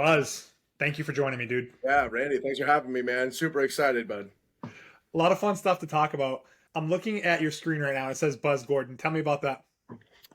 Buzz, thank you for joining me, dude. Yeah, Randy, thanks for having me, man. Super excited, bud. A lot of fun stuff to talk about. I'm looking at your screen right now. It says Buzz Gordon. Tell me about that.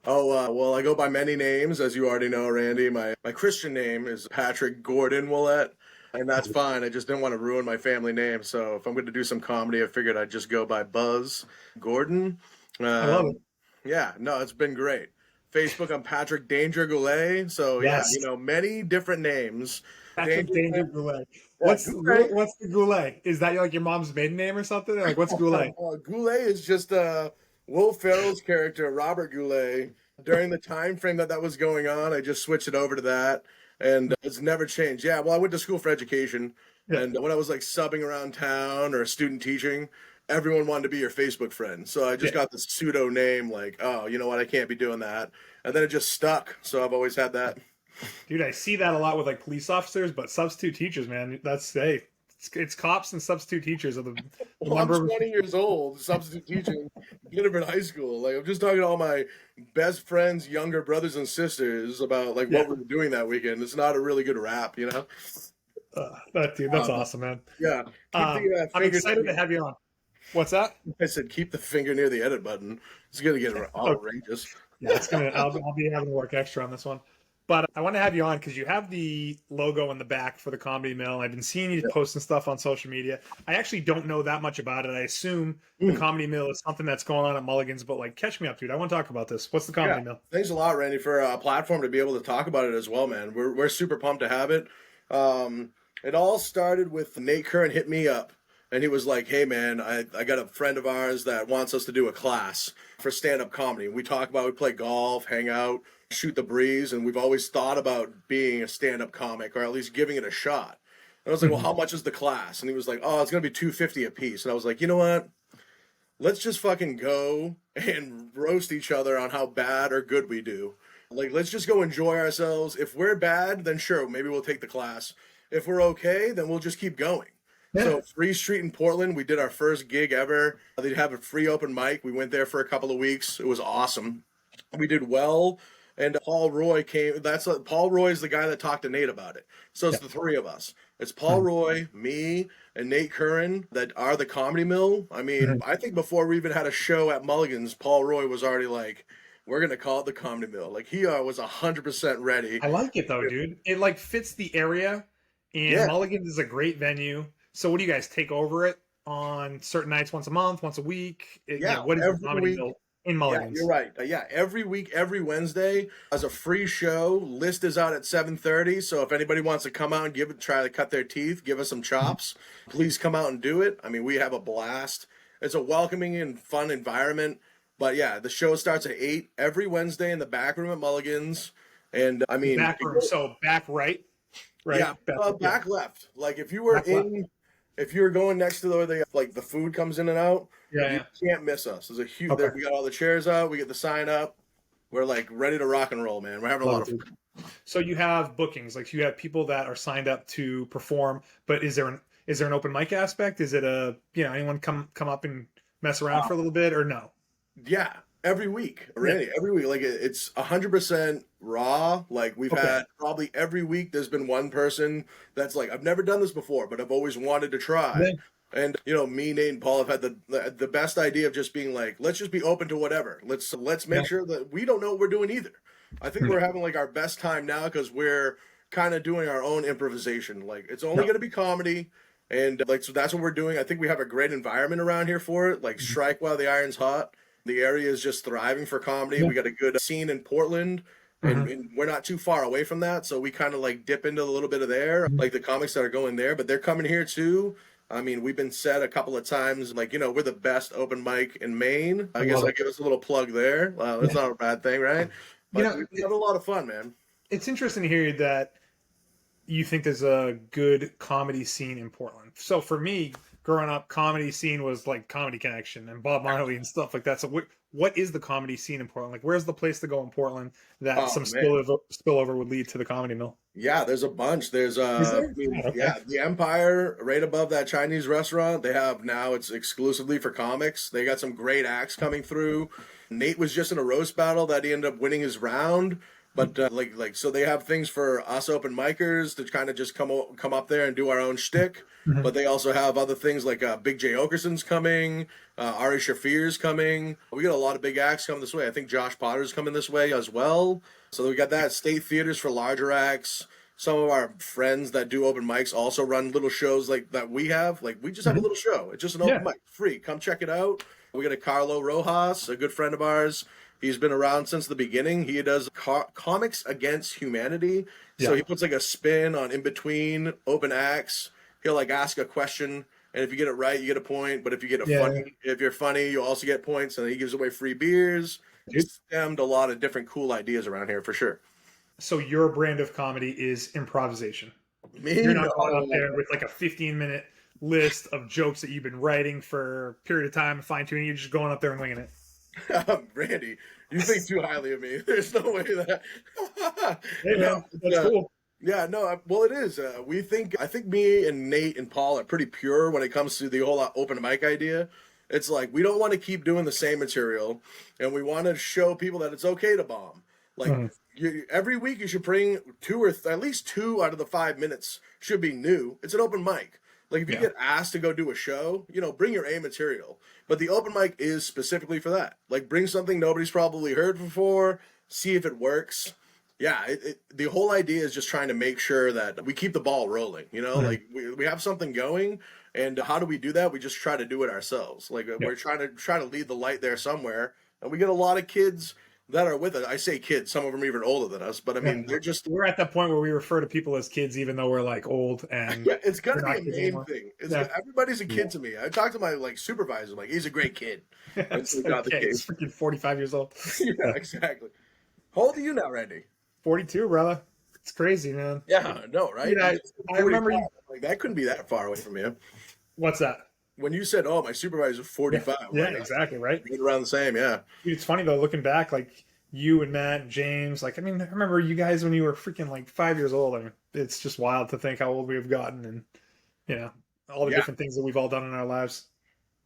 Well, I go by many names, as you already know, Randy. My Christian name is Patrick Gordon Ouellette, and that's fine. I just didn't want to ruin my family name, so if I'm going to do some comedy, I figured I'd just go by Buzz Gordon. I love it. Um, yeah, no, it's been great. Facebook, I'm Patrick Danger Goulet, so yeah, Yes, many different names. Patrick Danger, Danger Goulet. yeah, Goulet. What's the Goulet? Is that like your mom's maiden name or something? Like what's Goulet? Goulet is just Will Ferrell's character, Robert Goulet. During the time frame that was going on, I just switched it over to that, and it's never changed. Yeah, well, I went to school for education, Yeah. and when I was like subbing around town or student teaching, everyone wanted to be your Facebook friend. So I just Yeah. got this pseudo name, like, oh, you know what, I can't be doing that, and then it just stuck. So I've always had that. Dude, I see that a lot with like police officers, but substitute teachers, man. That's hey, it's cops and substitute teachers are the Well, I'm number of 20 years old, substitute teaching, Biddeford High School. Like, I'm just talking to all my best friends, younger brothers and sisters about like yeah. what we were doing that weekend. It's not a really good rap, you know. That's Um, awesome, man. yeah, keep the I'm finger. excited to have you on. What's that? I said keep the finger near the edit button. It's gonna get outrageous. Yeah, it's gonna. I'll be having to work extra on this one, but I want to have you on because you have the logo in the back for the Comedy Mill. I've been seeing you Yeah. posting stuff on social media. I actually don't know that much about it. I assume the Mm. Comedy Mill is something that's going on at Mulligan's, but like, catch me up, dude. I want to talk about this. What's the Yeah, Comedy Mill? thanks a lot, Randy, for a platform to be able to talk about it as well, man. We're super pumped to have it. It all started with Nate Curran hit me up, and he was like, "Hey, man, I got a friend of ours that wants us to do a class for stand up comedy. We talk about we play golf, hang out, shoot the breeze, and we've always thought about being a stand up comic or at least giving it a shot." And I was like, "Well, how much is the class?" And he was like, "Oh, it's gonna be $250 a piece." And I was like, "You know what? Let's just fucking go and roast each other on how bad or good we do. Like, let's just go enjoy ourselves. If we're bad, then sure, maybe we'll take the class. If we're okay, then we'll just keep going." Yeah. So, Free Street in Portland, we did our first gig ever. They'd have a free open mic. We went there for a couple of weeks. It was awesome. We did well. And Paul Roy came. Paul Roy is the guy that talked to Nate about it. So it's the three of us. It's Paul Roy, me, and Nate Curran that are the Comedy Mill. I mean, I think before we even had a show at Mulligan's, Paul Roy was already like, "We're gonna call it the Comedy Mill." Like he was 100% ready. I like it though, dude. It like fits the area, and Yeah, Mulligan's is a great venue. So, what do you guys take over it on certain nights, once a month, once a week? yeah. What is the Every Comedy week. Mill in Yeah, Mulligan's? you're right. Yeah, every week, every Wednesday, as a free show. List is out at 7:30. So if anybody wants to come out and try to cut their teeth, give us some chops, please come out and do it. I mean, we have a blast. It's a welcoming and fun environment. But yeah, the show starts at 8 every Wednesday in the back room at Mulligan's. And I mean, Back room. So back right, right? yeah, Yeah. back left. Like if you were Back left. if you were going next to the like the food comes in and out, Yeah, you yeah. can't miss us. There's a huge. Okay. We got all the chairs out. We get the sign up. We're like ready to rock and roll, man. We're having a lot Love of it, fun. dude. So you have bookings, like you have people that are signed up to perform, but is there an open mic aspect? Is it anyone come up and mess around for a little bit or no? Yeah, every week, Randy. Every week, like it's 100% raw. Like we've Okay. had probably every week. There's been one person that's like, I've never done this before, but I've always wanted to try. Yeah. And me, Nate, and Paul have had the best idea of just being like, let's just be open to whatever. Let's make Yeah. sure that we don't know what we're doing either. I think we're having like our best time now because we're kind of doing our own improvisation. Like it's only Yeah. going to be comedy, and like so that's what we're doing. I think we have a great environment around here for it. Like strike while the iron's hot. The area is just thriving for comedy. Yeah. We got a good scene in Portland. Mhm. And we're not too far away from that, so we kind of like dip into a little bit of there, like the comics that are going there, but they're coming here too. I mean, we've been said a couple of times, like, we're the best open mic in Maine. I guess love I it. give us a little plug there. That's not a bad thing, right? You But know, we have a lot of fun, man. it's interesting to hear that you think there's a good comedy scene in Portland. So for me, growing up, comedy scene was like Comedy Connection and Bob Marley and stuff like that. So what is the comedy scene in Portland? Like, where's the place to go in Portland that Oh, some man. spillover would lead to the Comedy Mill? Yeah, there's a bunch. There's Is there? I mean, Okay. yeah, the Empire right above that Chinese restaurant. They have now it's exclusively for comics. They got some great acts coming through. Nate was just in a roast battle that he ended up winning his round. But so they have things for us open micers to kind of just come up there and do our own shtick. Mhm. But they also have other things like Big J Okerson's coming, Ari Shafir's coming. We got a lot of big acts coming this way. I think Josh Potter's coming this way as well. So we got that. State theaters for larger acts. Some of our friends that do open mics also run little shows like that we have. Like we just have a Mhm. little show. It's just an Yeah. open mic, free. Come check it out. We got a Carlo Rojas, a good friend of ours. He's been around since the beginning. He does comics against humanity. So Yeah. he puts like a spin on in between open acts. He'll like ask a question, and if you get it right, you get a point. But if you get Yeah. if you're funny, you also get points. And he gives away free beers. Dude. Stemmed a lot of different cool ideas around here for sure. So your brand of comedy is improvisation. Me, You're not going up no. there with like a 15-minute list of jokes that you've been writing for a period of time, fine tuning. You're just going up there and winging it. Randy, you think too highly of me. There's no way that. Hey No, man, that's cool. yeah, no. Well, it is. I think me and Nate and Paul are pretty pure when it comes to the whole open mic idea. It's like we don't want to keep doing the same material, and we want to show people that it's okay to bomb. Like Mhm. every week, you should bring at least 2 out of the 5 minutes should be new. It's an open mic. Like if you Yeah. get asked to go do a show, bring your A material. But the open mic is specifically for that. Like bring something nobody's probably heard before, see if it works. Yeah, the whole idea is just trying to make sure that we keep the ball rolling. Mhm. Like we have something going, and how do we do that? We just try to do it ourselves. Like Yeah. we're trying to lead the light there somewhere, and we get a lot of kids that are with us. I say kids, some of them even older than us, but I mean they're just We're at that point where we refer to people as kids, even though we're like old and yeah. It's we're gonna be not a kids main anymore. thing. Yeah. Everybody's a kid to me. I talked to my supervisor, like he's a great kid. That's It's not the okay. He's case. freaking 45 years old. Yeah, exactly. How old are you now, Randy? 42, brother. It's crazy, man. Yeah, no, right? Dude, I remember you. Like that couldn't be that far away from you. What's that? When you said, "Oh, my supervisor's 45," Yeah, like, exactly, right? right around the same. Yeah. Dude, it's funny though, looking back, like you and Matt and James, like I mean, I remember you guys when you were freaking like 5 years old. I mean, it's just wild to think how old we've gotten and all the Yeah. different things that we've all done in our lives.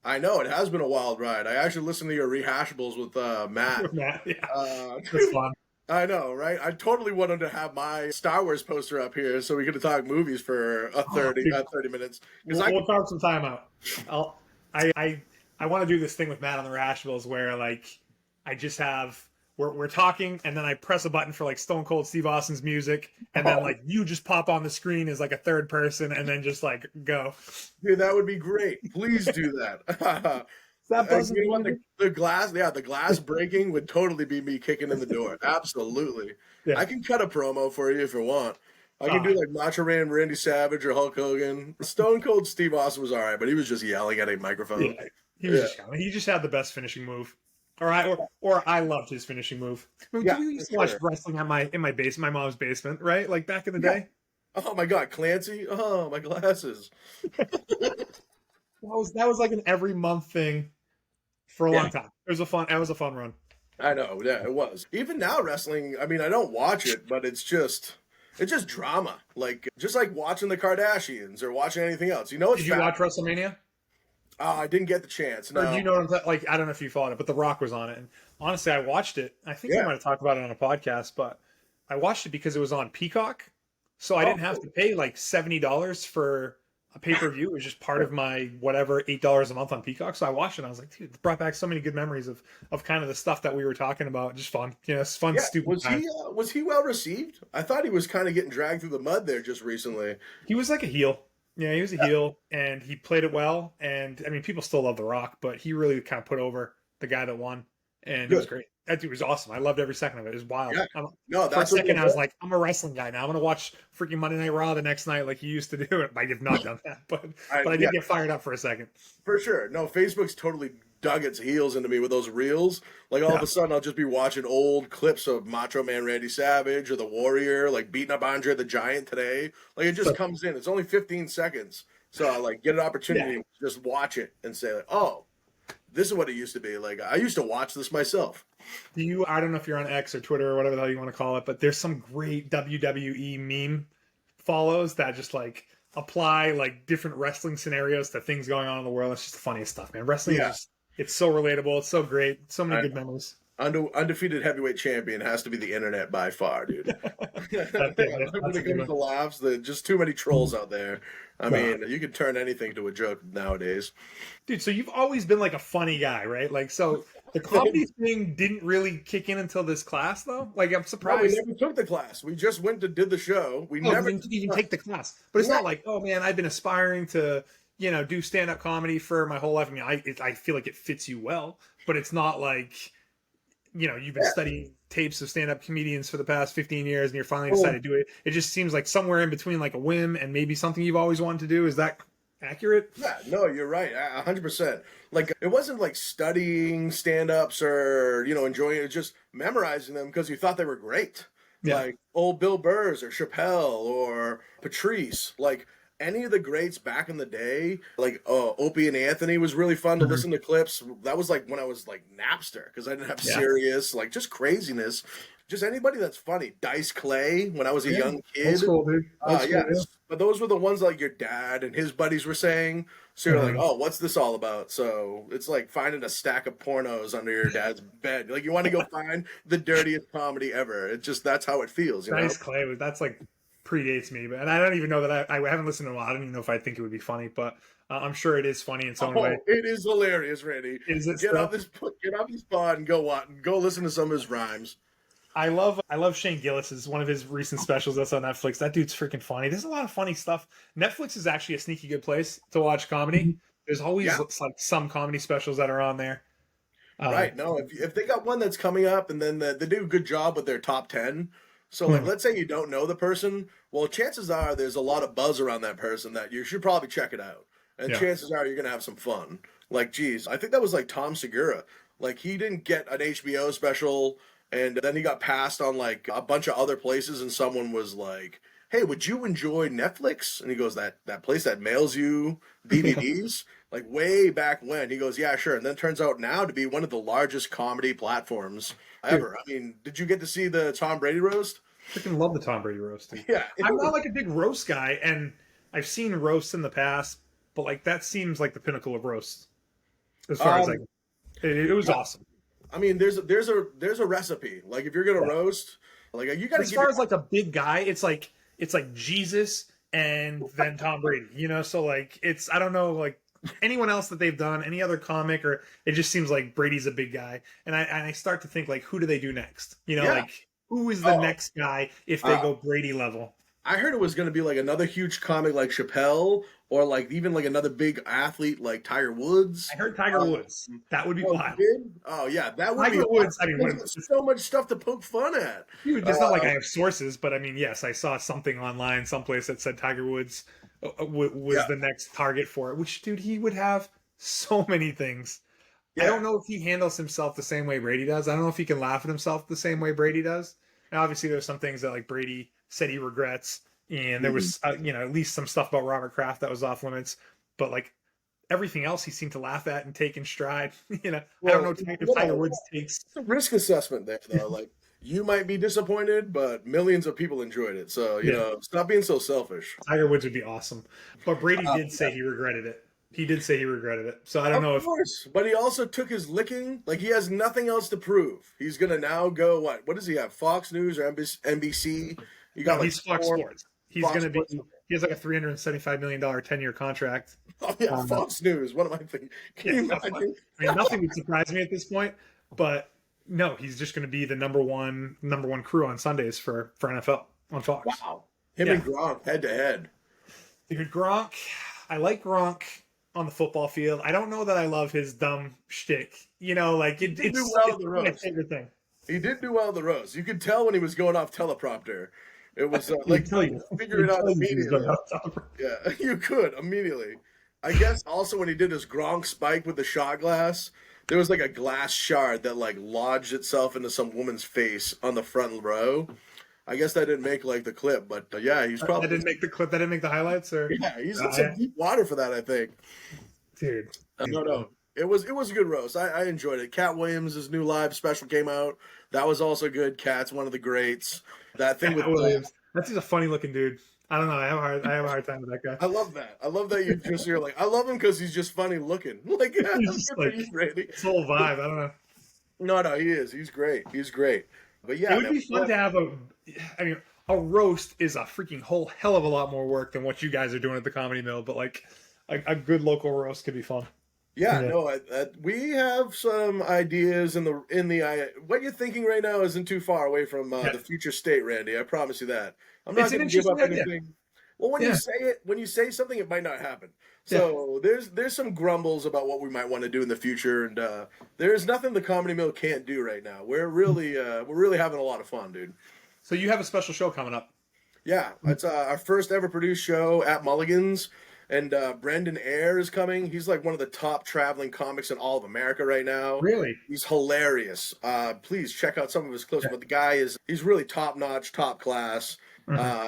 I know it has been a wild ride. I actually listened to your rehashables with Matt. With Matt, yeah. It's Dude, fun. I know, right? I totally wanted to have my Star Wars poster up here so we could talk movies for a 30 minutes. Because We'll carve some time out. I want to do this thing with Matt on the Rashables where like I just have we're talking and then I press a button for like Stone Cold Steve Austin's music and then like you just pop on the screen as like a third person and then just like go. dude, that would be great. Please do that. That doesn't You know what, the glass breaking would totally be me kicking in the door. Absolutely. Yeah. I can cut a promo for you if you want. I can do like Macho Man, Randy Savage, or Hulk Hogan. Stone Cold Steve Austin was all right, but he was just yelling at a microphone. Yeah, he just had the best finishing move. Or I loved his finishing move. I mean, Yeah, we used to for watch sure. wrestling in my basement, my mom's basement, right? Like back in the day. Oh my God, Clancy! Oh, my glasses. That was like an every month thing for a long time. That was a fun run. I know, yeah, it was. Even now, wrestling. I mean, I don't watch it, but it's just drama. Like just like watching the Kardashians or watching anything else. It's Did you watch WrestleMania? I didn't get the chance. Or No. do you know what I'm like? I don't know if you followed it, but The Rock was on it. And honestly, I watched it. I think Yeah. we might have talked about it on a podcast, but I watched it because it was on Peacock. So I didn't have to pay like $70 for a pay-per-view. It was just part of my whatever $8 a month on Peacock. So I watched it and I was like, dude, it brought back so many good memories of kind of the stuff that we were talking about. Just fun. It's fun, Yeah, stupid was time. he well received? I thought he was kind of getting dragged through the mud there just recently. He was like a heel. Yeah, he was a heel and he played it well. And I mean, people still love The Rock, but he really kind of put over the guy that won. And it was great. That dude was awesome. I loved every second of it. It was wild. Yeah. No, For a that's what second, I was like, I'm a wrestling guy now. I'm going to watch freaking Monday Night Raw the next night like he used to do it. I have not done that, but I did get fired up for a second. For sure. No, Facebook's totally dug its heels into me with those reels. Like all of a sudden, I'll just be watching old clips of Macho Man Randy Savage or the Warrior, like beating up Andre the Giant today. Like it just comes in. It's only 15 seconds. So I like get an opportunity to just watch it and say, like, oh, this is what it used to be. Like I used to watch this myself. I don't know if you're on X or Twitter or whatever the hell you want to call it, but there's some great WWE meme follows that just like apply like different wrestling scenarios to things going on in the world. It's just the funniest stuff, man. Wrestling is just, it's so relatable. It's so great. So many good memories. Undefeated heavyweight champion has to be the internet by far, dude. That's it. When That's a it good comes one. to laughs, there's just too many trolls out there. I Nah. mean, you can turn anything to a joke nowadays. Dude, so you've always been like a funny guy, right? Like, so the comedy thing didn't really kick in until this class, though. Like, I'm No, we surprised. never took the class. We just went to did the show. We Oh, you never. didn't even take the class, but it's Yeah, not like, oh man, I've been aspiring to, do stand up comedy for my whole life. I mean, I feel like it fits you well, but it's not like, you've been yeah. studying tapes of stand up comedians for the past 15 years and you're finally Oh, decided to do it. It just seems like somewhere in between like a whim and maybe something you've always wanted to do. Is that accurate? yeah, no, you're right, 100%. Like it wasn't like studying stand-ups or enjoying it, just memorizing them because you thought they were great. Yeah. Like old Bill Burrs or Chappelle or Patrice, like any of the greats back in the day. Like Opie and Anthony was really fun to Mhm. listen to clips. That was like when I was like Napster because I didn't have Yeah. Sirius, like just craziness. Just anybody that's funny. Dice Clay when I was a Yeah. young Old kid. school, dude. Old school, yeah. Yes, but those were the ones like your dad and his buddies were saying. So you're like, Mhm. oh, what's this all about? So it's like finding a stack of pornos under your dad's bed. Like you want to go find the dirtiest comedy ever. It's just that's how it feels, you know? Dice Clay that's like predates me, but and I don't even know that I haven't listened to a lot. I don't even know if I think it would be funny, but I'm sure it is funny in its own way. Oh, it is hilarious, Randy. Is it Get still? off this pod and go listen to some of his rhymes. I love Shane Gillis's one of his recent specials that's on Netflix. That dude's freaking funny. There's a lot of funny stuff. Netflix is actually a sneaky good place to watch comedy. There's always Yeah. like some comedy specials that are on there. Right. No, if they got one that's coming up and then they do a good job with their top 10. So, like, hmm, let's say you don't know the person. Well, chances are there's a lot of buzz around that person that you should probably check it out. And yeah. chances are you're going to have some fun. Like, geez, I think that was like Tom Segura. Like, he didn't get an HBO special and then he got passed on like a bunch of other places and someone was like, hey, would you enjoy Netflix? And he goes, that place that mails you DVDs? Like way back when. He goes, yeah, sure. And then turns out now to be one of the largest comedy platforms Dude, ever. I mean, did you get to see the Tom Brady roast? freaking love the Tom Brady roast, dude. Yeah, it I'm not was, like a big roast guy, and I've seen roasts in the past, but like that seems like the pinnacle of roasts as far as um, like it was awesome. I mean, there's a recipe. Like if you're gonna Yeah. roast, like you got to As give far your as like a big guy, it's like Jesus and then Tom Brady, so like it's I don't know like anyone else that they've done, any other comic, or it just seems like Brady's a big guy. And I start to think like who do they do next? yeah. Like who is the Oh, next guy if they uh, go Brady level? I heard it was gonna be like another huge comic like Chappelle, or like even like another big athlete like Tiger Woods. I heard Tiger Um, Woods. That would be oh, you wild. did? Oh yeah, that would be Tiger awesome. Woods, I mean, There's so much stuff to poke fun at. dude, it's not like I Uh, have sources, but I mean, yes, I saw something online, someplace that said Tiger Woods was yeah, the next target for it. Which, dude, he would have so many things. I yeah. don't know if he handles himself the same way Brady does. I don't know if he can laugh at himself the same way Brady does. And obviously, there's some things that like Brady said he regrets, and there Mhm. was at least some stuff about Robert Kraft that was off limits. But like everything else, he seemed to laugh at and take in stride. I don't Well, know if Tiger Woods takes. it's a risk assessment there, though. Like you might be disappointed, but millions of people enjoyed it. So Yeah, stop being so selfish. Tiger Woods would be awesome. But Brady did Yeah, say he regretted it. He did say he regretted it. So I don't of know if course. But he also took his licking. Like he has nothing else to prove. He's gonna now go what? What does he have? Fox News or NBC? You no, got like he's Fox four Sports. He's Fox going to be. Sports. He has like a $375 million 10-year contract. Oh yeah, Um, Fox News. What am I thinking? Can yeah, you that's fine. imagine? I mean, nothing would surprise me at this point. But no, he's just going to be the number one crew on Sundays for NFL on Fox. Wow. Him Yeah, and Gronk head to head. dude, Gronk. I like Gronk on the football field. I don't know that I love his dumb shtick. Like He did do it's well it's in the not my roast. favorite thing. He did do well in the roast. You could tell when he was going off teleprompter. It was You like tell you you. could figure You it out tell you he's going immediately. out. Yeah, you could immediately. I guess also when he did his Gronk spike with the shot glass, there was like a glass shard that like lodged itself into some woman's face on the front row. I guess that didn't make like the clip, but yeah, he's That probably didn't make the clip. That didn't make the highlights, or yeah, he's in I, some deep water for that, I think. dude. No. It was a good roast. I enjoyed it. Cat Williams' new live special came out. That was also good. Cat's one of the greats. That thing with Pat Williams. That's just a funny looking dude. I don't know. I have a hard time with that guy. I love that. I love that you're like I love him because he's just funny looking. Like yeah, He's good just for like you, Randy. his whole vibe. I don't know. No, no, he is. He's great. He's great. But It yeah, would man. be fun to have a. I mean, a roast is a freaking whole hell of a lot more work than what you guys are doing at the Comedy Mill. But like, a good local roast could be fun. Yeah, Yeah. no, we have some ideas what you're thinking right now isn't too far away from Yeah. the future state, Randy. I promise you that. I'm not It's an going to give interesting up idea. anything. Well, Yeah. when you say something, it might not happen. Yeah. So there's some grumbles about what we might want to do in the future, and there's nothing the Comedy Mill can't do right now. We're really having a lot of fun, dude. So you have a special show coming up. Yeah, it's our first ever produced show at Mulligan's, and Brendan Eyre is coming. He's like one of the top traveling comics in all of America right now. Really? He's hilarious. Please check out some of his clips. Yeah. But the guy he's really top notch, top class.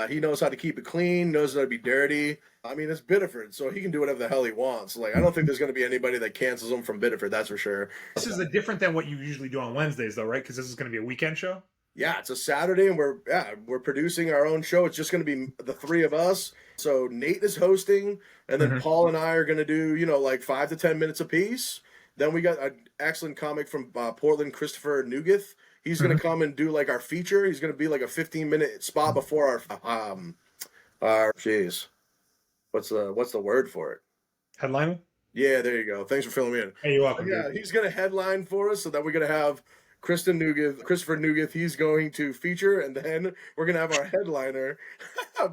He knows how to keep it clean, knows how to be dirty. I mean, it's Biddeford, so he can do whatever the hell he wants. Like, I don't think there's going to be anybody that cancels him from Biddeford, that's for sure. This is different than what you usually do on Wednesdays, though, right? Because this is going to be a weekend show. Yeah, it's a Saturday, and we're producing our own show. It's just going to be the three of us. So Nate is hosting, and then Paul and I are going to do like 5 to 10 minutes apiece. Then we got an excellent comic from Portland, Christopher Nugeth. He's going to come and do like our feature. He's going to be like a 15-minute spot before our jeez, what's the word for it? Headliner? Yeah, there you go. Thanks for filling me in. Hey, you're welcome. Yeah, he's going to headline for us, so then we're going to have Christopher Nugeth, he's going to feature, and then we're going to have our headliner,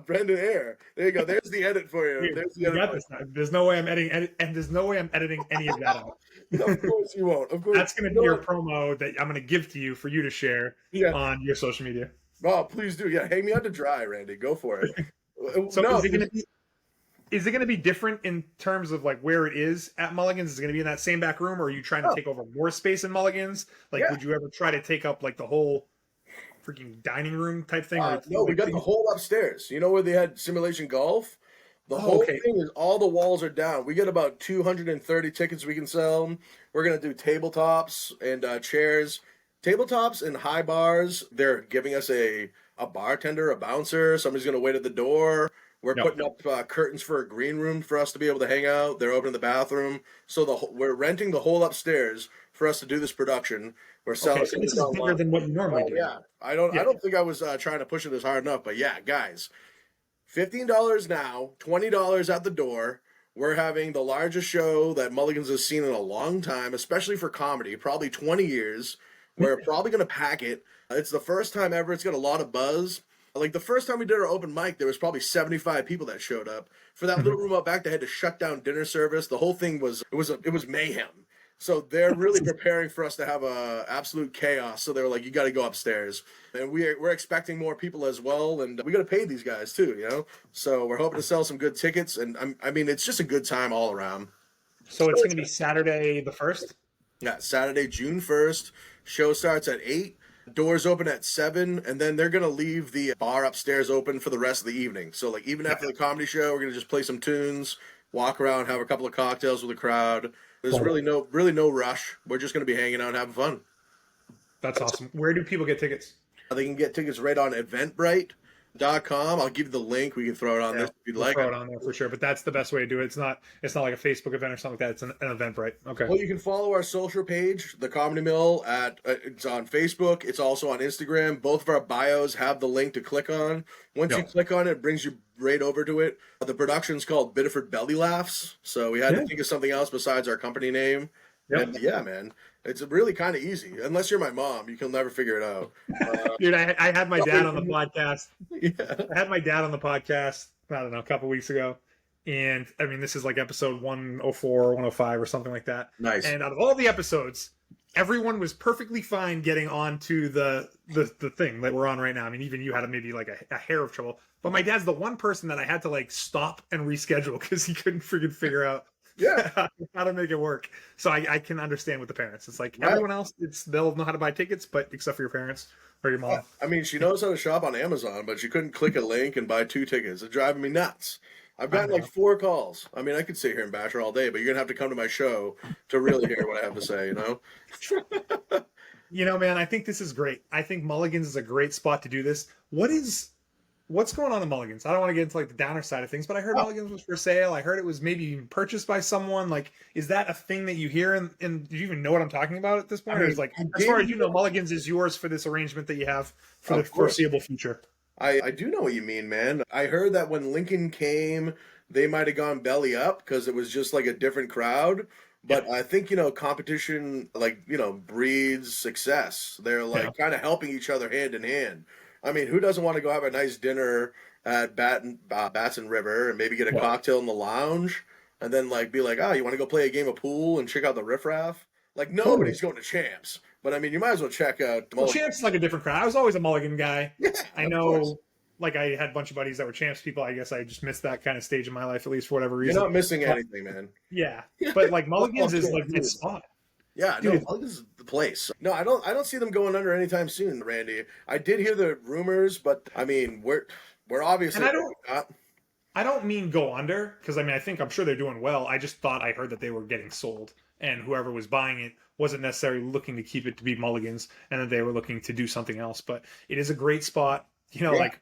Brendan Eyre. There you go. There's the edit for you. There's the edit. There's no way I'm editing, and there's no way I'm editing any of that out. Of course you won't. Of course. That's going to be your promo that I'm going to give to you for you to share on your social media. Oh, please do. Yeah, hang me out to dry, Randy. Go for it. So is it going to be different in terms of like where it is at Mulligan's? Is it going to be in that same back room, or are you trying to take over more space in Mulligan's? Like, would you ever try to take up like the whole freaking dining room type thing? No, we got the whole upstairs. You know where they had simulation golf? The whole thing is all the walls are down. We get about 230 tickets we can sell. We're going to do tabletops and chairs. Tabletops and high bars, they're giving us a bartender, a bouncer. Somebody's going to wait at the door. We're putting up curtains for a green room for us to be able to hang out. They're opening the bathroom. So we're renting the whole upstairs for us to do this production. We're selling. So this is bigger than what you normally do. Yeah, I don't think I was trying to push it as hard enough, but yeah, guys, $15 now, $20 at the door. We're having the largest show that Mulligan's has seen in a long time, especially for comedy, probably 20 years. We're probably going to pack it. It's the first time ever. It's got a lot of buzz. Like the first time we did our open mic, there was probably 75 people that showed up. For that little room out back, they had to shut down dinner service. The whole thing was mayhem. So they're really preparing for us to have a absolute chaos. So they were like, "You got to go upstairs," and we're expecting more people as well, and we got to pay these guys too, So we're hoping to sell some good tickets, and I mean, it's just a good time all around. So it's going to be Saturday the 1st. Yeah, Saturday, June 1st. Show starts at 8. Doors open at 7, and then they're going to leave the bar upstairs open for the rest of the evening. So, like, even after the comedy show, we're going to just play some tunes, walk around, have a couple of cocktails with the crowd. There's really no rush. We're just going to be hanging out and having fun. That's awesome. Where do people get tickets? They can get tickets right on eventbrite.com. I'll give you the link. We can throw it on this if you'd like. Throw it on there for sure. But that's the best way to do it. It's not like a Facebook event or something like that. It's an Eventbrite. Okay. Well, you can follow our social page, The Comedy Mill, it's on Facebook. It's also on Instagram. Both of our bios have the link to click on. Once you click on it, it brings you right over to it. The production's called Biddeford Belly Laughs. So we had to think of something else besides our company name. Yep. And yeah, man, it's really kind of easy. Unless you're my mom, you can never figure it out. Dude, I had my dad on the podcast. I had my dad on the podcast, I don't know, a couple weeks ago. And I mean, this is like episode 104 or 105 or something like that. Nice. And out of all the episodes, everyone was perfectly fine getting onto the thing that we're on right now. I mean, even you had maybe like a hair of trouble. But my dad's the one person that I had to like stop and reschedule because he couldn't freaking figure out how to make it work. So I can understand with the parents. It's like everyone else, they'll know how to buy tickets, but except for your parents or your mom. I mean, she knows how to shop on Amazon, but she couldn't click a link and buy 2 tickets. It's driving me nuts. I've gotten like 4 calls. I mean, I could sit here and bash her all day, but you're going to have to come to my show to really hear what I have to say, Man, I think this is great. I think Mulligan's is a great spot to do this. What is what's going on in Mulligan's? I don't want to get into like the downer side of things, but I heard Oh, Mulligan's was for sale. I heard it was maybe even purchased by someone. Like, is that a thing that you hear? And do you even know what I'm talking about at this I point? Or is mean, like, I as far did as you know, hear, Mulligan's is yours for this arrangement that you have for the of course. foreseeable future. I do know what you mean, man. I heard that when Lincoln came, they might have gone belly up because it was just like a different crowd. Yeah, But I think, competition, like, breeds success. They're yeah, like kind of helping each other hand in hand. I mean, who doesn't want to go have a nice dinner at Batson River and maybe get a yeah. cocktail in the lounge and then like be like, oh, you want to go play a game of pool and check out the riffraff? Like Totally. nobody's going to Champs, but I mean, you might as well check out Well, Mulligan. Champs is like a different crowd. I was always a Mulligan guy. Yeah, I of course. know, like I had a bunch of buddies that were Champs people. I guess I just missed that kind of stage in my life, at least for whatever You're reason. not missing But anything, man. yeah, but like Football Mulligan's is can't like its lose. spot, Yeah, no, dude. Mulligan's is the place. No, I don't see them going under anytime soon, Randy. I did hear the rumors, but I mean, we're And obviously I don't. not. I don't mean go under because I mean I'm sure they're doing well. I just thought I heard that they were getting sold, and whoever was buying it wasn't necessarily looking to keep it to be Mulligan's, and that they were looking to do something else. But it is a great spot. Yeah. Like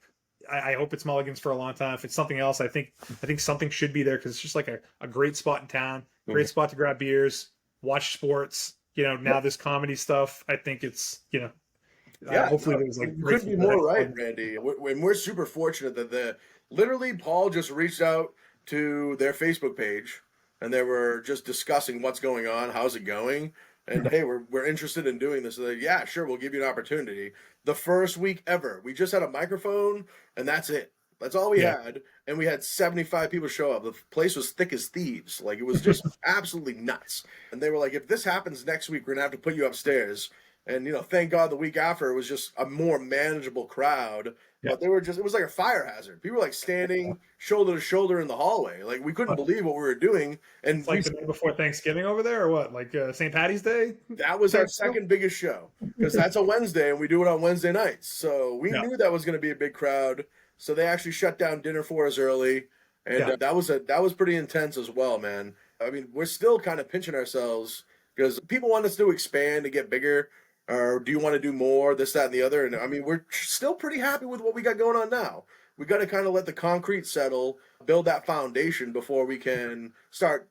I hope it's Mulligan's for a long time. If it's something else, I think something should be there because it's just like a great spot in town, great spot to grab beers, watch sports. Now this comedy stuff. I think it's Yeah, hopefully no, there's like you great couldn't be people that more have right, fun. Randy. And we're super fortunate that literally Paul just reached out to their Facebook page, and they were just discussing what's going on, how's it going, and hey, we're interested in doing this. So they, yeah, sure, we'll give you an opportunity. The first week ever, we just had a microphone, and that's it. That's all we Yeah. had, and we had 75 people show up. The place was thick as thieves. Like it was just absolutely nuts. And they were like, if this happens next week, we're gonna have to put you upstairs. And thank God the week after it was just a more manageable crowd. Yeah. But it was like a fire hazard. People were like standing shoulder to shoulder in the hallway. Like we couldn't believe what we were doing. And It's like the day before Thanksgiving over there, or what? Like St. Patty's Day? that was our Type deal? second biggest show because that's a Wednesday and we do it on Wednesday nights. So we Yeah. knew that was going to be a big crowd. So they actually shut down dinner for us early. And Yeah. that was pretty intense as well, man. I mean, we're still kind of pinching ourselves because people want us to expand and get bigger. Or do you want to do more, this, that, and the other? And I mean, we're still pretty happy with what we got going on now. We got to kind of let the concrete settle, build that foundation before we can start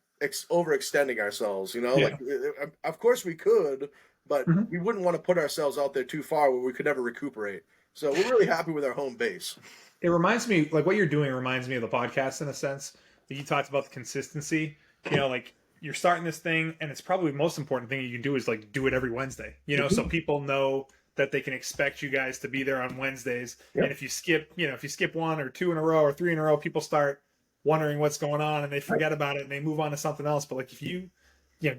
overextending ourselves. Yeah. Like of course we could, but Mhm. we wouldn't want to put ourselves out there too far where we could never recuperate. So we're really happy with our home base. It reminds me, like what you're doing reminds me of the podcast in a sense. That you talked about the consistency. Like you're starting this thing, and it's probably the most important thing you can do is like do it every Wednesday. So people know that they can expect you guys to be there on Wednesdays. Yep. And if you skip one or two in a row or three in a row, people start wondering what's going on and they forget about it and they move on to something else. But like if you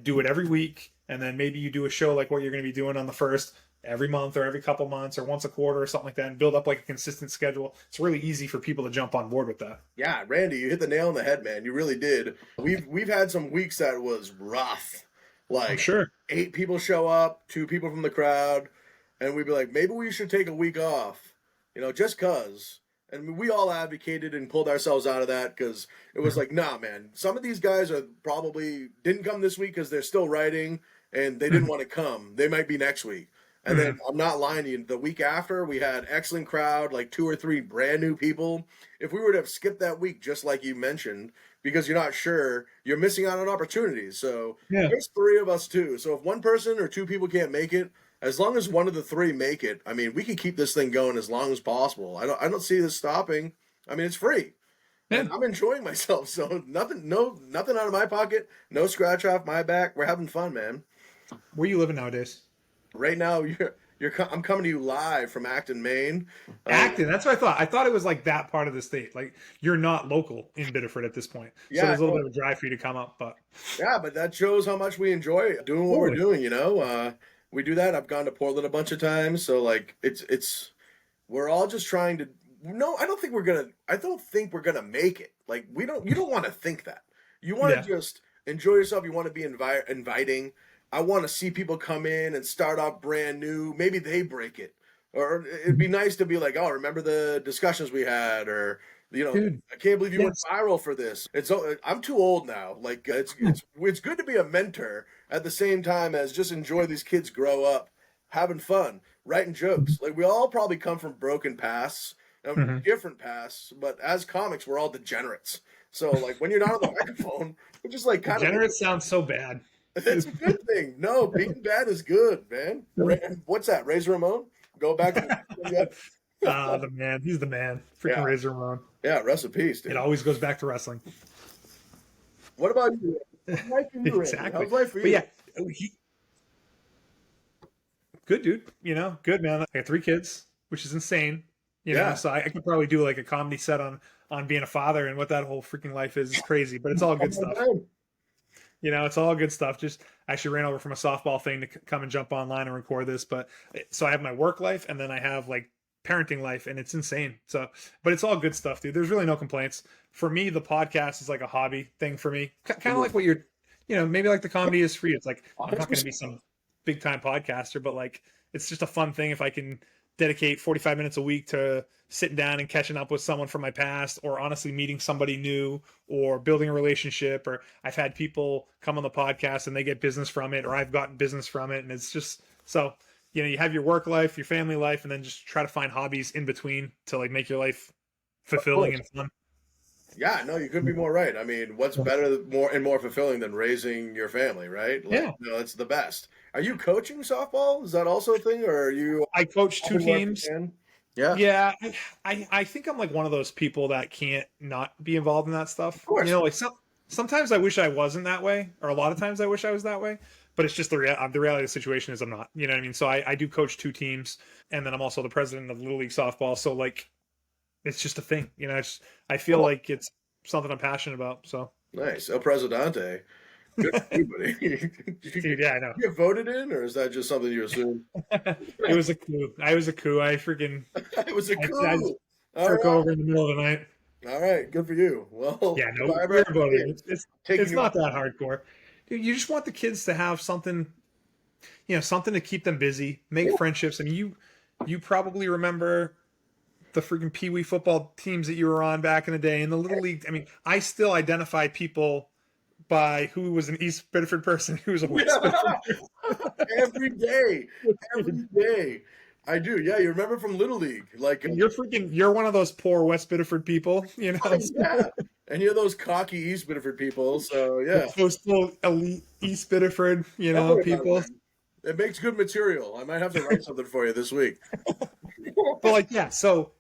do it every week, and then maybe you do a show like what you're going to be doing on the first every month or every couple months or once a quarter or something like that, and build up like a consistent schedule. It's really easy for people to jump on board with that. Yeah, Randy, you hit the nail on the head, man. You really did. We've had some weeks that was rough. I'm Like sure. 8 people show up, 2 people from the crowd, and we'd be like, maybe we should take a week off, just cause. And we all advocated and pulled ourselves out of that because it was like, nah, man. Some of these guys are probably didn't come this week because they're still writing and they didn't want to come. They might be next week. And then I'm not lying to you. The week after, we had excellent crowd, like 2 or 3 brand new people. If we were to have skipped that week, just like you mentioned, because you're not sure, you're missing out on opportunities. So Yeah. there's 3 of us too. So if one person or 2 people can't make it, as long as one of the 3 make it, I mean, we can keep this thing going as long as possible. I don't see this stopping. I mean, it's free. Yeah. And I'm enjoying myself. So nothing out of my pocket, no scratch off my back. We're having fun, man. Where you living nowadays? Right now, I'm coming to you live from Acton, Maine. Acton. That's what I thought. I thought it was like that part of the state. Like you're not local in Biddeford at this point, so Yeah, there's a little no. bit of a drive for you to come up. But Yeah, but that shows how much we enjoy doing what we're Totally. doing. We do that. I've gone to Portland a bunch of times, so like we're all just trying to. No, I don't think we're gonna make it. Like you don't want to think that. You want to Yeah. just enjoy yourself. You want to be inviting. I want to see people come in and start off brand new. Maybe they break it, or it'd be nice to be like, oh, remember the discussions we had, or Dude, I can't believe you went yes. viral for this. I'm too old now. Like it's good to be a mentor at the same time as just enjoy these kids grow up, having fun, writing jokes. Like we all probably come from broken pasts, Mm-hmm. different paths, but as comics, we're all degenerates. So like when you're not on the microphone, we're just like kind of. Degenerate sounds so bad. That's a good thing. No, being bad is good, man. What's that? Razor Ramon? Go back to The man. He's the man. Freaking yeah, Razor Ramon. yeah. Rest in peace, It dude. always goes back to wrestling. What about you? How's life for you, Randy? Exactly. How's life for But you? yeah, good dude. Good man. I got 3 kids, which is insane. Yeah. So I could probably do like a comedy set on being a father and what that whole freaking life is crazy. But it's all good stuff. It's all good stuff. Just actually ran over from a softball thing to come and jump online and record this. But so I have my work life and then I have like parenting life, and it's insane. So, but it's all good stuff, dude. There's really no complaints. For me, the podcast is like a hobby thing for me. Kind of like what you're, maybe like the comedy is for you. It's like, I'm not going to be some big time podcaster, but like, it's just a fun thing if I can dedicate 45 minutes a week to sitting down and catching up with someone from my past, or honestly meeting somebody new, or building a relationship. Or I've had people come on the podcast and they get business from it, or I've gotten business from it. And it's just, so, you have your work life, your family life, and then just try to find hobbies in between to like make your life fulfilling and fun. Yeah, no, you couldn't be more right. I mean, what's better, more fulfilling than raising your family, right? Like, Yeah. it's the best. Are you coaching softball? Is that also a thing, or are you? I coach 2 teams. Yeah. Yeah, I think I'm like one of those people that can't not be involved in that stuff. Of course. Like sometimes I wish I wasn't that way, or a lot of times I wish I was that way. But it's just the reality of the situation is I'm not. You know what I mean? So I do coach 2 teams, and then I'm also the president of Little League softball. So like, it's just a thing. I feel like it's something I'm passionate about. So nice, El Presidente. Good for you, buddy. dude, yeah, I know. You get voted in, or is that just something you assume? It was a coup. I was a coup. I freaking. It was a coup. I took over in the middle of the night. All right, good for you. Well, yeah, no, we're voting. It's not that hardcore. Dude, you just want the kids to have something, something to keep them busy, make friendships. I mean, you probably remember the freaking Pee Wee football teams that you were on back in the day, in the Little League. I mean, I still identify people by who was an East Biddeford person, who was a West Biddeford. Every day. I do. Yeah, you remember from Little League. Like you're one of those poor West Biddeford people, Yeah. And you're those cocky East Biddeford people, so yeah. Those little elite East Biddeford, people. It makes good material. I might have to write something for you this week. But like, yeah, so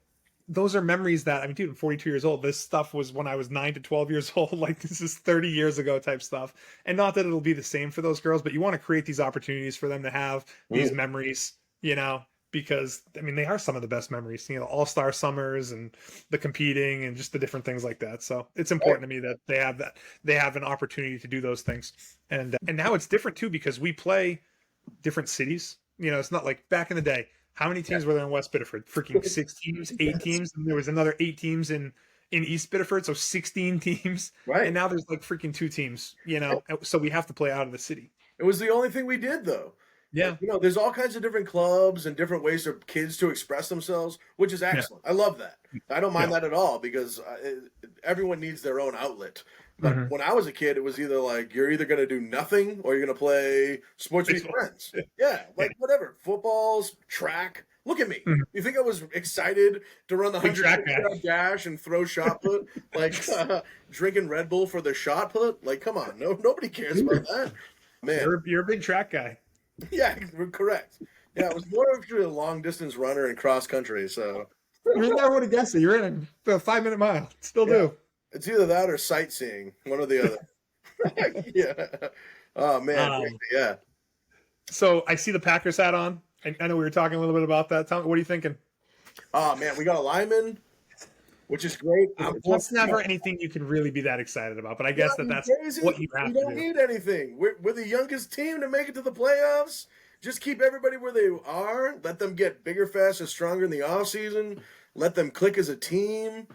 those are memories that, I mean, dude, I'm 42 years old. This stuff was when I was 9 to 12 years old. Like, this is 30 years ago type stuff. And not that it'll be the same for those girls, but you want to create these opportunities for them to have these memories, because I mean, they are some of the best memories, all-star summers and the competing and just the different things like that. So it's important to me that they have an opportunity to do those things. And now it's different too, because we play different cities. It's not like back in the day. How many teams were there in West Biddeford? Freaking 6 teams, 8 teams. And there was another 8 teams in East Biddeford. So 16 teams. Right. And now there's like freaking 2 teams, so we have to play out of the city. It was the only thing we did though. Yeah. There's all kinds of different clubs and different ways for kids to express themselves, which is excellent. I love that. I don't mind that at all, because everyone needs their own outlet. But when I was a kid, it was either like, you're either going to do nothing or you're going to play sports with your friends. Yeah, like whatever. Footballs, track. Look at me. You think I was excited to run the 100 dash and throw shot put? Like drinking Red Bull for the shot put? Like, come on. Nobody cares about that. Man. You're a big track guy. Yeah, correct. Yeah, it was more actually a long distance runner in cross country. So you never would have guessed it. You're in a 5-minute mile. Still do. It's either that or sightseeing, one or the other. Yeah. Oh man. Yeah. So I see the Packers hat on. I know we were talking a little bit about that. What are you thinking? Oh man, we got a lineman, which is great. That's never anything you can really be that excited about, but I guess that's crazy. What you have to do. We don't need anything. We're the youngest team to make it to the playoffs. Just keep everybody where they are. Let them get bigger, faster, stronger in the offseason. Let them click as a team.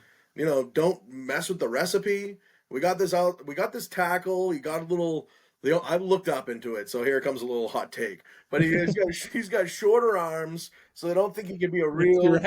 Don't mess with the recipe. We got this out. We got this tackle. He got a little. I looked up into it, so here comes a little hot take. But he's got shorter arms, so they don't think he can be a real.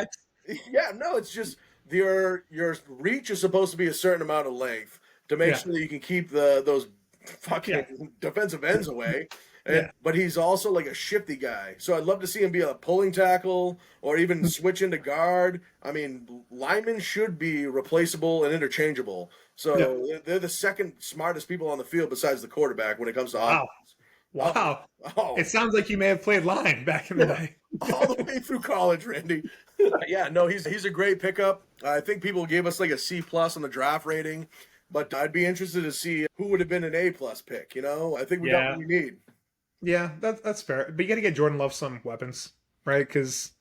Yeah, no, it's just your reach is supposed to be a certain amount of length to make sure that you can keep those fucking defensive ends away. And but he's also like a shifty guy. So I'd love to see him be a pulling tackle or even switch into guard. I mean, linemen should be replaceable and interchangeable. Yeah. So they're the second smartest people on the field besides the quarterback when it comes to Wow. offense. Oh, Wow. It oh, sounds like you may have played line back in the day. all the way through college, Randy. Yeah, no, he's a great pickup. I think people gave us like a C plus on the draft rating, but I'd be interested to see who would have been an A plus pick. You know, I think we got Yeah. what we need. Yeah, that's fair. But you got to get Jordan Love some weapons, right? Because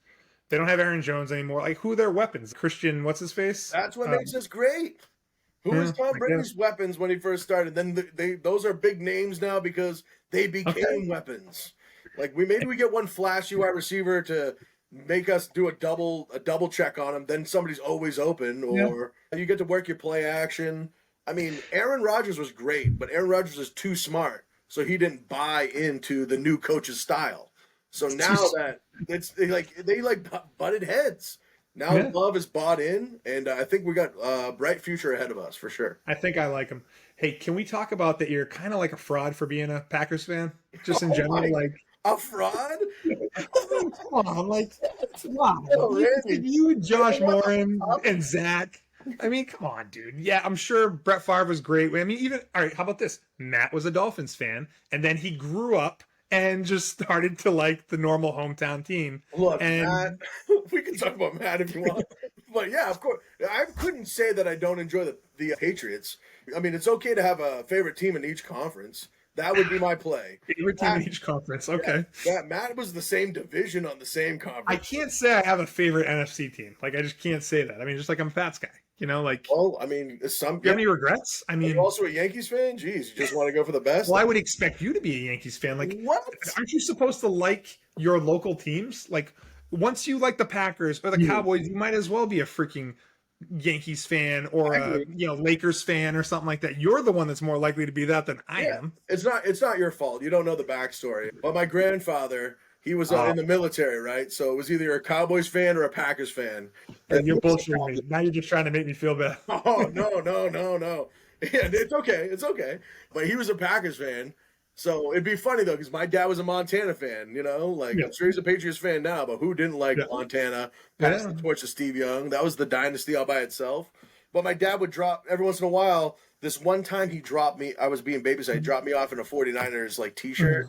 they don't have Aaron Jones anymore. Like, who are their weapons? Christian, what's his face? That's what makes us great. Who was Tom I Brady's guess. weapons when he first started? Then those are big names now because they became Okay. weapons. Like maybe we get one flashy wide receiver to make us do a double check on him. Then somebody's always open, Yeah. or you get to work your play action. I mean, Aaron Rodgers was great, but Aaron Rodgers is too smart, so he didn't buy into the new coach's style. So now that they butted heads. Now Yeah. Love is bought in, and I think we got a bright future ahead of us for sure. I think I like him. Hey, can we talk about that? You're kind of like a fraud for being a Packers fan, just in Oh my, general. Like, a fraud? I mean, come on, like, wow. Yo, Randy, You and Josh you know what? Morin and Zach. I mean, come on, dude. Yeah, I'm sure Brett Favre was great. I mean, even all right. How about this? Matt was a Dolphins fan, and then he grew up and just started to like the normal hometown team. Look, Matt, And we can talk about Matt if you want. But yeah, of course. I couldn't say that I don't enjoy the Patriots. I mean, it's okay to have a favorite team in each conference. That would be my play. favorite team in each conference. Okay. Yeah, Matt was the same division on the same I conference. can't say I have a favorite NFC team. Like, I just can't say that. I mean, just like I'm a Pats guy. You know, like, Well, I mean, do you have any regrets? I Are mean, you also a Yankees fan? Jeez, you just want to go for the best? well, I would expect you to be a Yankees fan. Like, What? aren't you supposed to like your local teams? Like, once you like the Packers or the Yeah. Cowboys, you might as well be a freaking Yankees fan or I a agree. Lakers fan or something like that. You're the one that's more likely to be that than I Yeah, am. it's not your fault. You don't know the backstory. But my grandfather, he was in the military, right? So it was either a Cowboys fan or a Packers fan. And And you're bullshitting me. Now you're just trying to make me feel bad. oh no, no, no, no. Yeah, it's okay, it's okay. But he was a Packers fan. So it'd be funny though, because my dad was a Montana fan, you know, like Yeah. I'm sure he's a Patriots fan now, but who didn't like Yeah. Montana? Passed Yeah. the torch to Steve Young. That was the dynasty all by itself. But my dad would drop every once in a while. This one time he dropped me, I was being babysat, he dropped me off in a 49ers like t-shirt,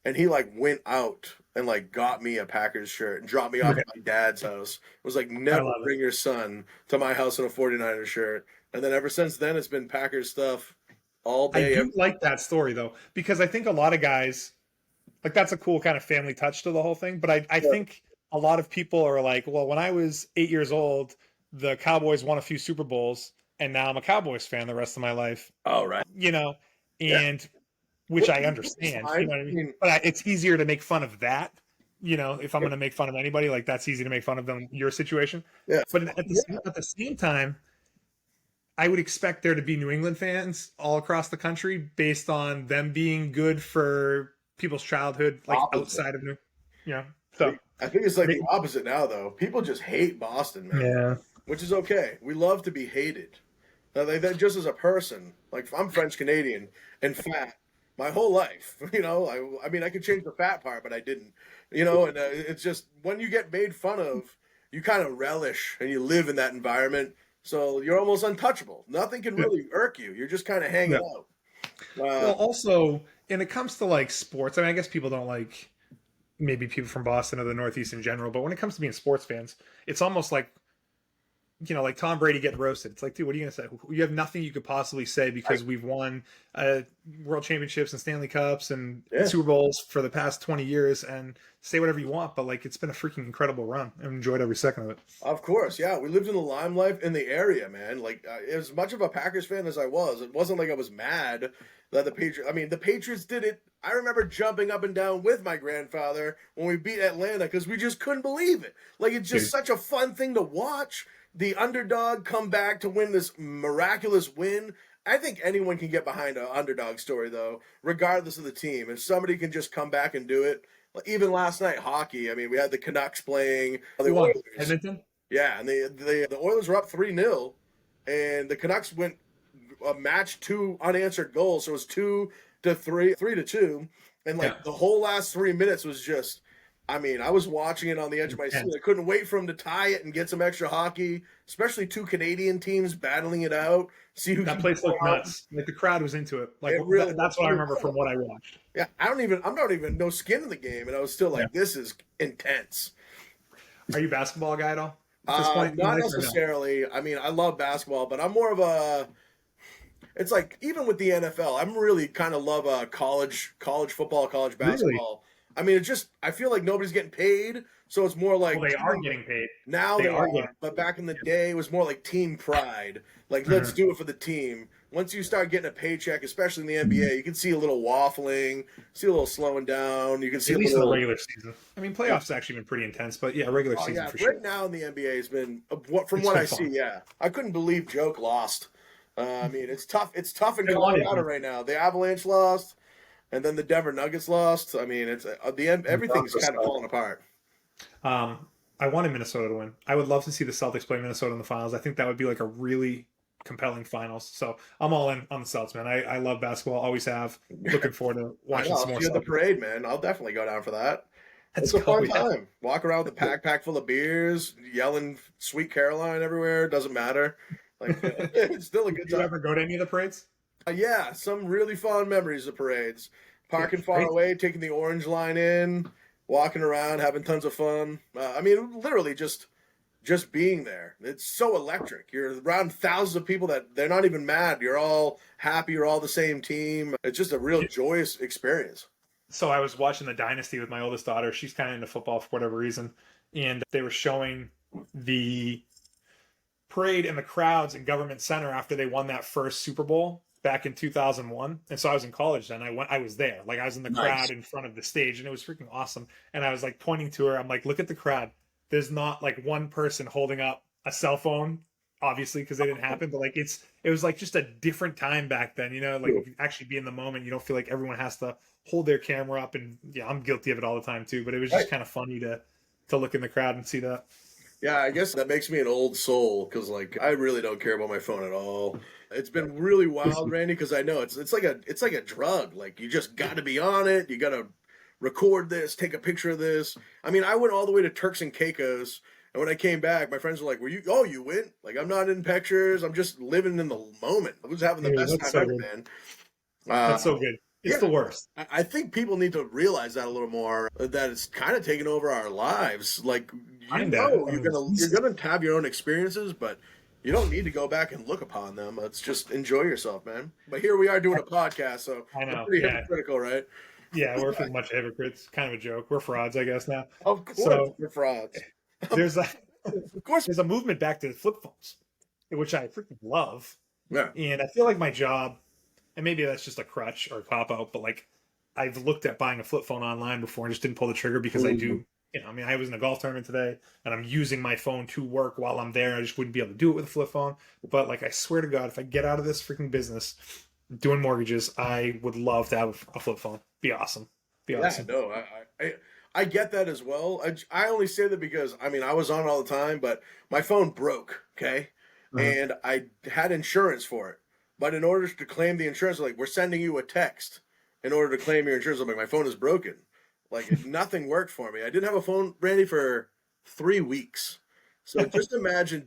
and he like went out and like got me a Packers shirt and dropped me off Okay. at my dad's house. It was like I never love it. bring your son to my house in a 49ers shirt. And then ever since then it's been Packers stuff all I day. do like that story though, because I think a lot of guys like that's a cool kind of family touch to the whole thing. But I think a lot of people are like, well, when I was 8 years old, the Cowboys won a few Super Bowls, and now I'm a Cowboys fan the rest of my life. Oh, right. You know, Yeah. and which Well, I understand. fine. You know what I I mean? mean, But it's easier to make fun of that. You know, if I'm going to make fun of anybody, like that's easy to make fun of them. Your situation, yeah. but at the same time, I would expect there to be New England fans all across the country based on them being good for people's childhood, like Opposite. outside of New, you know. So I think it's like the opposite now, though. People just hate Boston, man, yeah, which is okay. We love to be hated. That just as a person, like I'm French Canadian and fat my whole life. You know, I mean, I could change the fat part, but I didn't. You know, and it's just when you get made fun of, you kind of relish and you live in that environment. So you're almost untouchable. Nothing can really irk you. You're just kind of hanging yeah. out. Well, also, when it comes to like sports, I mean, I guess people don't like maybe people from Boston or the Northeast in general, but when it comes to being sports fans, it's almost like like Tom Brady getting roasted. It's like, dude, what are you gonna say? You have nothing you could possibly say because we've won world championships and Stanley Cups and Yeah. Super Bowls for the past 20 years, and say whatever you want, but like it's been a freaking incredible run. I've enjoyed every second of it. Of course, yeah. We lived in the limelight in the area, man. Like, as much of a Packers fan as I was, it wasn't like I was mad that the Patriots. I mean, the Patriots did it. I remember jumping up and down with my grandfather when we beat Atlanta because we just couldn't believe it. Like, it's just such a fun thing to watch. The underdog come back to win this miraculous win. I think anyone can get behind an underdog story, though, regardless of the team. If somebody can just come back and do it. Even last night, hockey. I mean, we had the Canucks playing the Who won? Oilers. Edmonton? Yeah, and the Oilers were up 3-0, and the Canucks went a match 2 unanswered goals, so it was 2-3, 3-2, And Yeah. like the whole last 3 minutes was just, I mean, I was watching it on the edge of my seat. I couldn't wait for him to tie it and get some extra hockey, especially two Canadian teams battling it out. See who That can place pull looked out. nuts. Like the crowd was into it. Like It really that's what I was remember from what I watched. Yeah, I'm not even no skin in the game, and I was still like, this is intense. Are you a basketball guy at all? At this point, Not necessarily. I mean, I love basketball, but I'm more of a. It's like even with the NFL, I'm really kind of love college football, college basketball. Really? I mean, it's just I feel like nobody's getting paid, so it's more like they are getting paid now. They are, but back in the day, it was more like team pride. Like let's do it for the team. Once you start getting a paycheck, especially in the NBA, you can see a little waffling, see a little slowing down. You can see at least in the regular season. I mean, playoffs have actually been pretty intense, but yeah, regular season for sure. Right now in the NBA has been from what I see. Yeah, I couldn't believe Joke lost. I mean, it's tough. It's tough in Colorado right now. The Avalanche lost, and then the Denver Nuggets lost. I mean, it's everything's kind of falling apart. I wanted Minnesota to win. I would love to see the Celtics play Minnesota in the finals. I think that would be like a really compelling finals. So I'm all in on the Celtics, man. I love basketball. Always have. Looking forward to watching some more. See the parade, man. I'll definitely go down for that. It's a fun time. Walk around with a backpack full of beers, yelling "Sweet Caroline" everywhere. Doesn't matter. Like it's still a good time. Did you ever go to any of the parades? Yeah, some really fond memories of parades. Parking far away, taking the orange line in, walking around, having tons of fun. I mean, literally just being there. It's so electric. You're around thousands of people that they're not even mad. You're all happy. You're all the same team. It's just a real joyous experience. So I was watching the Dynasty with my oldest daughter. She's kind of into football for whatever reason. And they were showing the parade and the crowds in Government Center after they won that first Super Bowl back in 2001. And so I was in college then. I was there. Like I was in the crowd in front of the stage, and it was freaking awesome. And I was like pointing to her. I'm like, look at the crowd. There's not like one person holding up a cell phone, obviously, because they didn't happen. But like it was like just a different time back then, you know, like if you actually be in the moment, you don't feel like everyone has to hold their camera up. And yeah, I'm guilty of it all the time too. But it was just kind of funny to look in the crowd and see that. Yeah, I guess that makes me an old soul because, like, I really don't care about my phone at all. It's been really wild, Randy, because I know it's like a drug. Like, you just got to be on it. You got to record this, take a picture of this. I mean, I went all the way to Turks and Caicos, and when I came back, my friends were like, you went? Like, I'm not in pictures. I'm just living in the moment. I was having the best time ever, man. That's so good. It's the worst. I think people need to realize that a little more, that it's kind of taken over our lives. Like, you're gonna have your own experiences, but you don't need to go back and look upon them. Let's just enjoy yourself, man. But here we are doing a podcast, so I know, pretty hypocritical, right? Yeah, we're pretty much hypocrites. Kind of a joke. We're frauds, I guess, now. Of course, we're frauds. There's a movement back to flip phones, which I freaking love. Yeah. And I feel like my job, and maybe that's just a crutch or a cop out, but like I've looked at buying a flip phone online before and just didn't pull the trigger because I do. You know, I mean, I was in a golf tournament today and I'm using my phone to work while I'm there. I just wouldn't be able to do it with a flip phone. But like, I swear to God, if I get out of this freaking business doing mortgages, I would love to have a flip phone. Be awesome. Awesome. Yeah, no, I get that as well. I only say that because, I mean, I was on all the time, but my phone broke, okay? And I had insurance for it. But in order to claim the insurance, like, we're sending you a text in order to claim your insurance. I'm like, my phone is broken. Like, nothing worked for me. I didn't have a phone ready for 3 weeks. So just imagine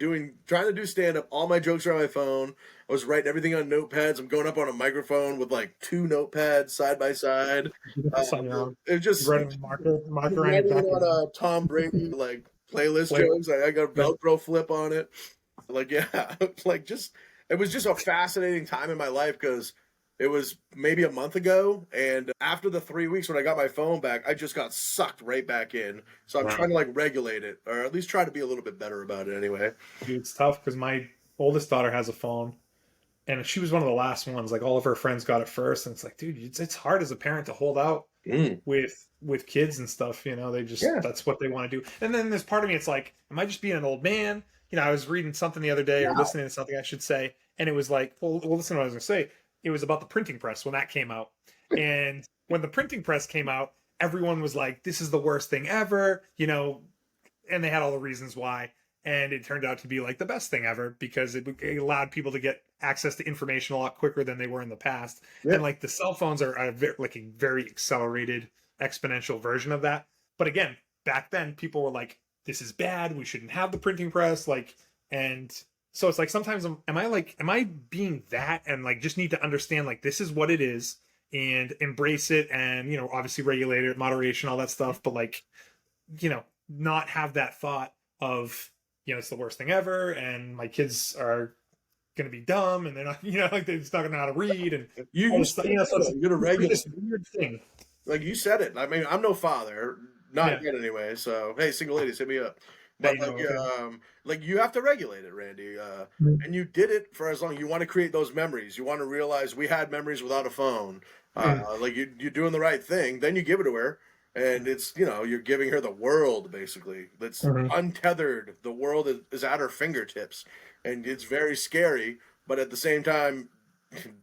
trying to do stand-up. All my jokes are on my phone. I was writing everything on notepads. I'm going up on a microphone with like 2 notepads side by side. It just writing marker on a Tom Brady like playlist jokes. I got a Velcro flip on it. Like, yeah, like it was just a fascinating time in my life because it was maybe a month ago, and after the 3 weeks when I got my phone back, I just got sucked right back in. So I'm trying to like regulate it, or at least try to be a little bit better about it anyway. Dude, it's tough because my oldest daughter has a phone, and she was one of the last ones. Like all of her friends got it first, and it's like, dude, it's hard as a parent to hold out with kids and stuff. You know, they just that's what they want to do. And then there's part of me, it's like, am I just being an old man? You know, I was reading something the other day or listening to something I should say, and it was like, well, listen to what I was going to say. It was about the printing press when that came out. And when the printing press came out, everyone was like, this is the worst thing ever, you know, and they had all the reasons why. And it turned out to be like the best thing ever because it allowed people to get access to information a lot quicker than they were in the past. Yeah. And like the cell phones are like a very accelerated exponential version of that. But again, back then people were like, this is bad, we shouldn't have the printing press, like, and so it's like sometimes am I being that and like just need to understand like this is what it is and embrace it and obviously regulate it, moderation, all that stuff, but like not have that thought of it's the worst thing ever and my kids are going to be dumb and they're not like they're just not going to know how to read and you so it's you're gonna regulate this weird thing. like you said it. I mean, I'm no father, not yet anyway. So hey, single ladies, hit me up. But like you have to regulate it, Randy. And you did it for as long. You want to create those memories. You want to realize we had memories without a phone. Like you're doing the right thing. Then you give it to her, and it's you're giving her the world basically. That's untethered. The world is at her fingertips, and it's very scary. But at the same time,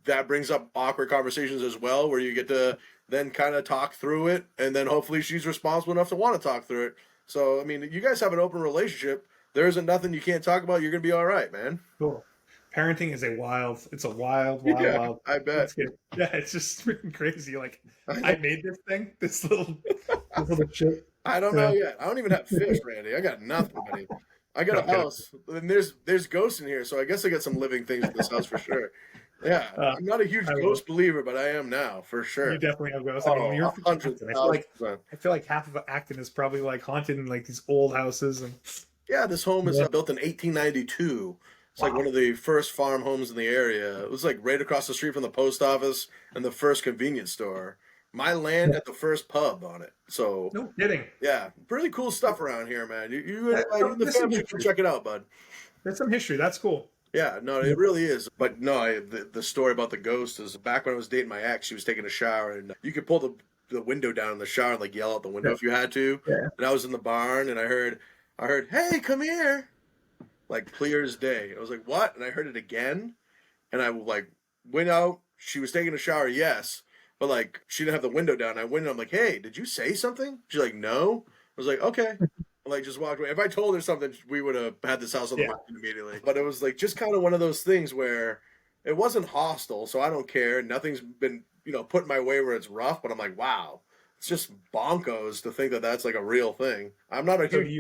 that brings up awkward conversations as well, where you get to then kind of talk through it, and then hopefully she's responsible enough to want to talk through it. So, I mean, you guys have an open relationship. There isn't nothing you can't talk about. You're going to be all right, man. Cool. Parenting is a wild, I bet. It's just freaking crazy. Like, I made this thing, this little shit. I don't know yet. I don't even have fish, Randy. I got nothing, buddy. I got a house, and there's ghosts in here, so I guess I got some living things in this house for sure. Yeah, I'm not a huge ghost believer, but I am now for sure. You definitely have ghosts. Oh, I mean, you're 100,000%. I feel like half of Acton is probably like haunted in like these old houses and. Yeah, this home is built in 1892. It's like one of the first farm homes in the area. It was like right across the street from the post office and the first convenience store. My land at the first pub on it. So no kidding. Yeah, really cool stuff around here, man. You and the family should check it out, bud. There's some history. That's cool. Yeah, no, it really is. But no, the story about the ghost is back when I was dating my ex. She was taking a shower, and you could pull the window down in the shower and like yell out the window if you had to. Yeah. And I was in the barn, and I heard, "Hey, come here," like clear as day. I was like, "What?" And I heard it again, and I like went out. She was taking a shower, yes, but like she didn't have the window down. I went, and I'm like, "Hey, did you say something?" She's like, "No." I was like, "Okay." Like just walked away. If I told her something, we would have had this house on the market immediately. But it was like just kind of one of those things where it wasn't hostile, so I don't care. Nothing's been put my way where it's rough. But I'm like, wow, it's just bonkos to think that that's like a real thing. I'm not a huge. So do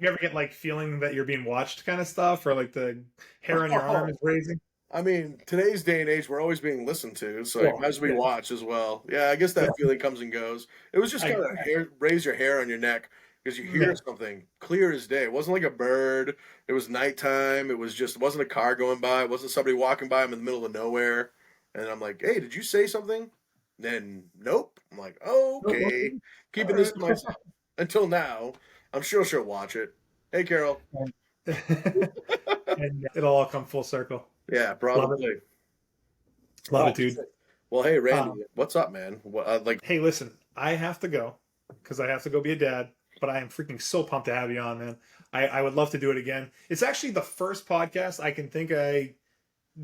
you ever get like feeling that you're being watched kind of stuff, or like the hair on your arm is raising? I mean, today's day and age, we're always being listened to, so as we watch as well. Yeah, I guess that feeling comes and goes. It was just kind of raise your hair on your neck. Because you hear something clear as day. It wasn't like a bird. It was nighttime. It wasn't a car going by. It wasn't somebody walking by. I'm in the middle of nowhere. And I'm like, hey, did you say something? Then, nope. I'm like, okay. Keeping this to myself. Until now. I'm sure she'll watch it. Hey, Carol. And it'll all come full circle. Yeah, probably. Love it, dude. Well, hey, Randy, what's up, man? Hey, listen, I have to go because I have to go be a dad. But I am freaking so pumped to have you on, man. I would love to do it again. It's actually the first podcast I can think I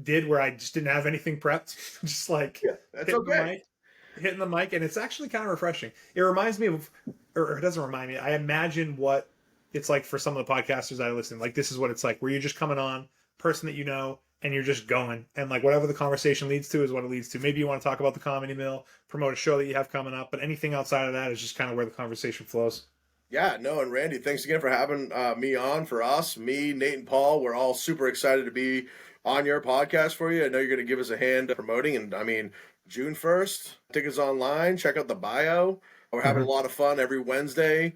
did where I just didn't have anything prepped. Just like hitting the mic. And it's actually kind of refreshing. It reminds me of, or it doesn't remind me. I imagine what it's like for some of the podcasters I listen. Like this is what it's like, where you're just coming on, person that you know, and you're just going. And like whatever the conversation leads to is what it leads to. Maybe you want to talk about the Comedy Mill, promote a show that you have coming up, but anything outside of that is just kind of where the conversation flows. Yeah, no, and Randy, thanks again for having me on. For us, me, Nate, and Paul, we're all super excited to be on your podcast for you. I know you're going to give us a hand promoting, and I mean, June 1st, tickets online, check out the bio. We're having a lot of fun every Wednesday,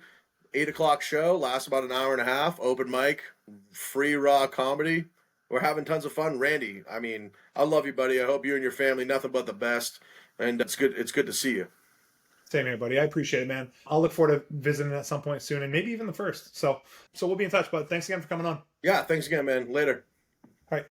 8 o'clock show, lasts about an hour and a half, open mic, free raw comedy. We're having tons of fun. Randy, I mean, I love you, buddy. I hope you and your family, nothing but the best, and it's good to see you. Same here, buddy. I appreciate it, man. I'll look forward to visiting at some point soon, and maybe even the first. So we'll be in touch, bud. Thanks again for coming on. Yeah, thanks again, man. Later. All right.